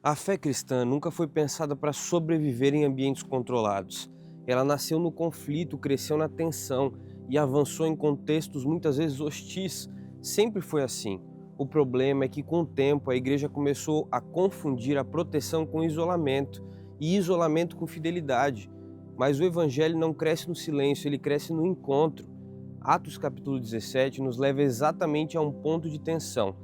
A fé cristã nunca foi pensada para sobreviver em ambientes controlados. Ela nasceu no conflito, cresceu na tensão e avançou em contextos muitas vezes hostis. Sempre foi assim. O problema é que, com o tempo, a igreja começou a confundir a proteção com isolamento e isolamento com fidelidade. Mas o evangelho não cresce no silêncio, ele cresce no encontro. Atos capítulo 17 nos leva exatamente a um ponto de tensão.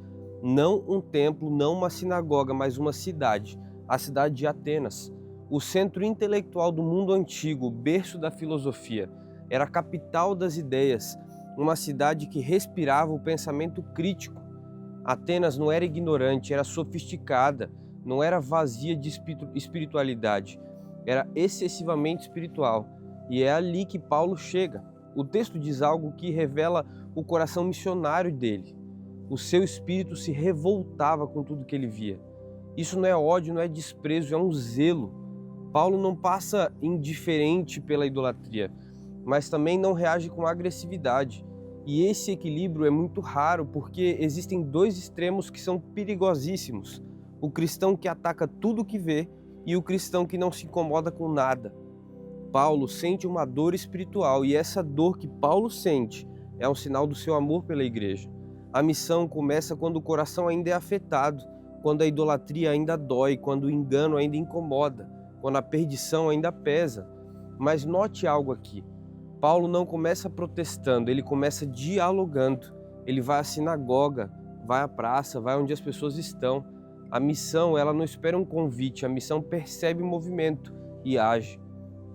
Não um templo, não uma sinagoga, mas uma cidade, a cidade de Atenas. O centro intelectual do mundo antigo, o berço da filosofia, era a capital das ideias, uma cidade que respirava o pensamento crítico. Atenas não era ignorante, era sofisticada, não era vazia de espiritualidade, era excessivamente espiritual. E é ali que Paulo chega. O texto diz algo que revela o coração missionário dele. O seu espírito se revoltava com tudo que ele via. Isso não é ódio, não é desprezo, é um zelo. Paulo não passa indiferente pela idolatria, mas também não reage com agressividade. E esse equilíbrio é muito raro porque existem dois extremos que são perigosíssimos: o cristão que ataca tudo que vê e o cristão que não se incomoda com nada. Paulo sente uma dor espiritual e essa dor que Paulo sente é um sinal do seu amor pela igreja. A missão começa quando o coração ainda é afetado, quando a idolatria ainda dói, quando o engano ainda incomoda, quando a perdição ainda pesa. Mas note algo aqui: Paulo não começa protestando, ele começa dialogando. Ele vai à sinagoga, vai à praça, vai onde as pessoas estão. A missão, ela não espera um convite, a missão percebe o movimento e age.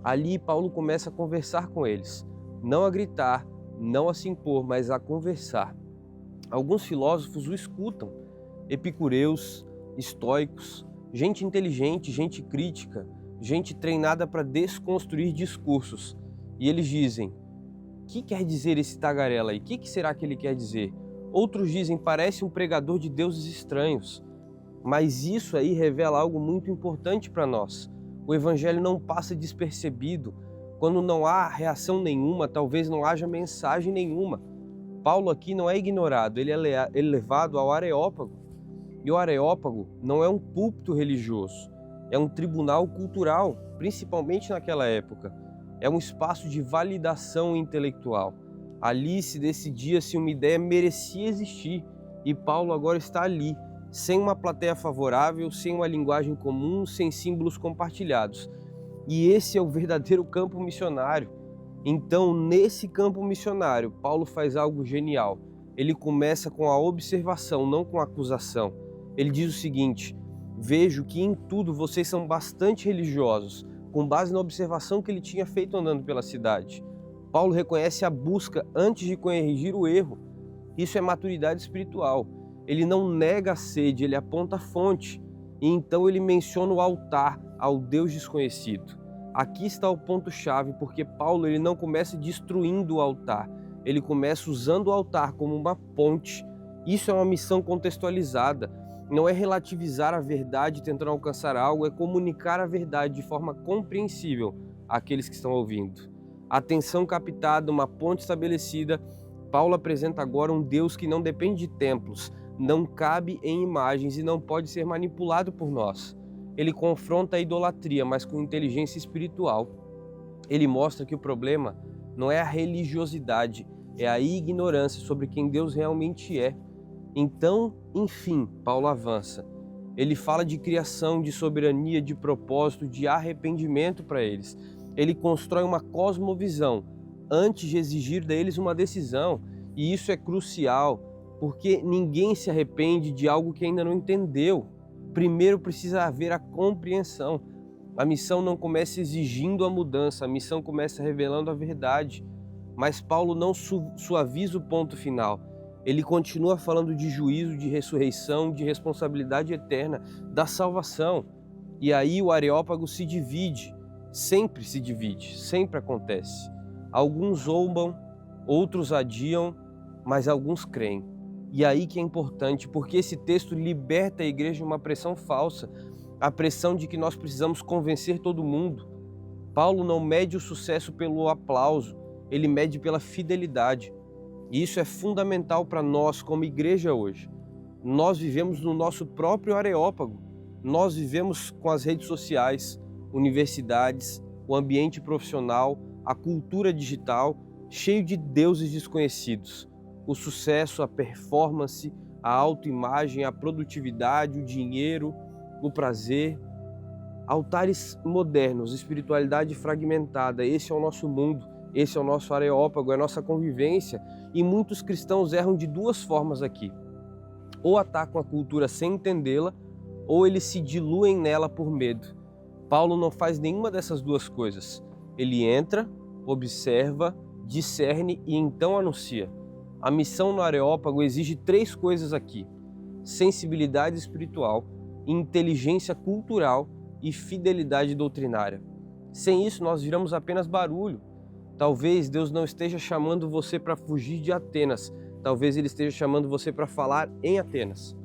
Ali Paulo começa a conversar com eles, não a gritar, não a se impor, mas a conversar. Alguns filósofos o escutam, epicureus, estoicos, gente inteligente, gente crítica, gente treinada para desconstruir discursos. E eles dizem: o que quer dizer esse tagarela aí? O que será que ele quer dizer? Outros dizem: parece um pregador de deuses estranhos. Mas isso aí revela algo muito importante para nós. O evangelho não passa despercebido. Quando não há reação nenhuma, talvez não haja mensagem nenhuma. Paulo aqui não é ignorado, ele é levado ao Areópago. E o Areópago não é um púlpito religioso, é um tribunal cultural, principalmente naquela época. É um espaço de validação intelectual. Ali se decidia se uma ideia merecia existir, e Paulo agora está ali, sem uma plateia favorável, sem uma linguagem comum, sem símbolos compartilhados. E esse é o verdadeiro campo missionário. Então, nesse campo missionário, Paulo faz algo genial. Ele começa com a observação, não com a acusação. Ele diz o seguinte: vejo que em tudo vocês são bastante religiosos, com base na observação que ele tinha feito andando pela cidade. Paulo reconhece a busca antes de corrigir o erro. Isso é maturidade espiritual. Ele não nega a sede, ele aponta a fonte. E então ele menciona o altar ao Deus desconhecido. Aqui está o ponto-chave, porque Paulo ele não começa destruindo o altar, ele começa usando o altar como uma ponte. Isso é uma missão contextualizada, não é relativizar a verdade tentando alcançar algo, é comunicar a verdade de forma compreensível àqueles que estão ouvindo. Atenção captada, uma ponte estabelecida. Paulo apresenta agora um Deus que não depende de templos, não cabe em imagens e não pode ser manipulado por nós. Ele confronta a idolatria, mas com inteligência espiritual. Ele mostra que o problema não é a religiosidade, é a ignorância sobre quem Deus realmente é. Então, enfim, Paulo avança. Ele fala de criação, de soberania, de propósito, de arrependimento para eles. Ele constrói uma cosmovisão antes de exigir deles uma decisão. E isso é crucial, porque ninguém se arrepende de algo que ainda não entendeu. Primeiro precisa haver a compreensão. A missão não começa exigindo a mudança, a missão começa revelando a verdade. Mas Paulo não suaviza o ponto final. Ele continua falando de juízo, de ressurreição, de responsabilidade eterna, da salvação. E aí o Areópago se divide, sempre acontece. Alguns zombam, outros adiam, mas alguns creem. E aí que é importante, porque esse texto liberta a igreja de uma pressão falsa, a pressão de que nós precisamos convencer todo mundo. Paulo não mede o sucesso pelo aplauso, ele mede pela fidelidade. E isso é fundamental para nós como igreja hoje. Nós vivemos no nosso próprio Areópago. Nós vivemos com as redes sociais, universidades, o ambiente profissional, a cultura digital, cheio de deuses desconhecidos. O sucesso, a performance, a autoimagem, a produtividade, o dinheiro, o prazer. Altares modernos, espiritualidade fragmentada, esse é o nosso mundo, esse é o nosso Areópago, é a nossa convivência, e muitos cristãos erram de duas formas aqui. Ou atacam a cultura sem entendê-la, ou eles se diluem nela por medo. Paulo não faz nenhuma dessas duas coisas. Ele entra, observa, discerne e então anuncia. A missão no Areópago exige três coisas aqui: sensibilidade espiritual, inteligência cultural e fidelidade doutrinária. Sem isso, nós viramos apenas barulho. Talvez Deus não esteja chamando você para fugir de Atenas. Talvez Ele esteja chamando você para falar em Atenas.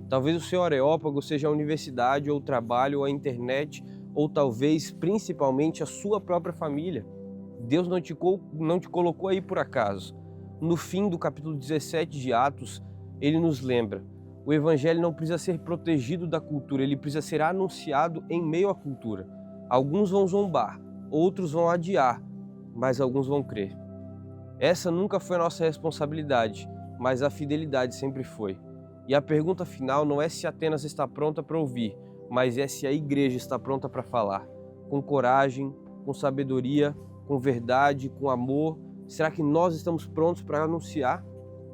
Talvez o seu Areópago seja a universidade, ou o trabalho, ou a internet, ou talvez, principalmente, a sua própria família. Deus não te colocou aí por acaso. No fim do capítulo 17 de Atos, Ele nos lembra: o Evangelho não precisa ser protegido da cultura, ele precisa ser anunciado em meio à cultura. Alguns vão zombar, outros vão adiar, mas alguns vão crer. Essa nunca foi a nossa responsabilidade, mas a fidelidade sempre foi. E a pergunta final não é se Atenas está pronta para ouvir, mas é se a igreja está pronta para falar. Com coragem, com sabedoria, com verdade, com amor. Será que nós estamos prontos para anunciar?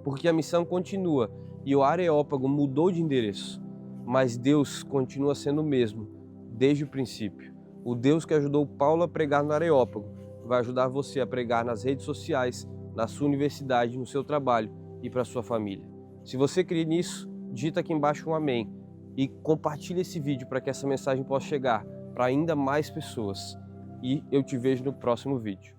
Porque a missão continua e o Areópago mudou de endereço, mas Deus continua sendo o mesmo, desde o princípio. O Deus que ajudou Paulo a pregar no Areópago vai ajudar você a pregar nas redes sociais, na sua universidade, no seu trabalho e para a sua família. Se você crê nisso, digita aqui embaixo um amém e compartilhe esse vídeo para que essa mensagem possa chegar para ainda mais pessoas. E eu te vejo no próximo vídeo.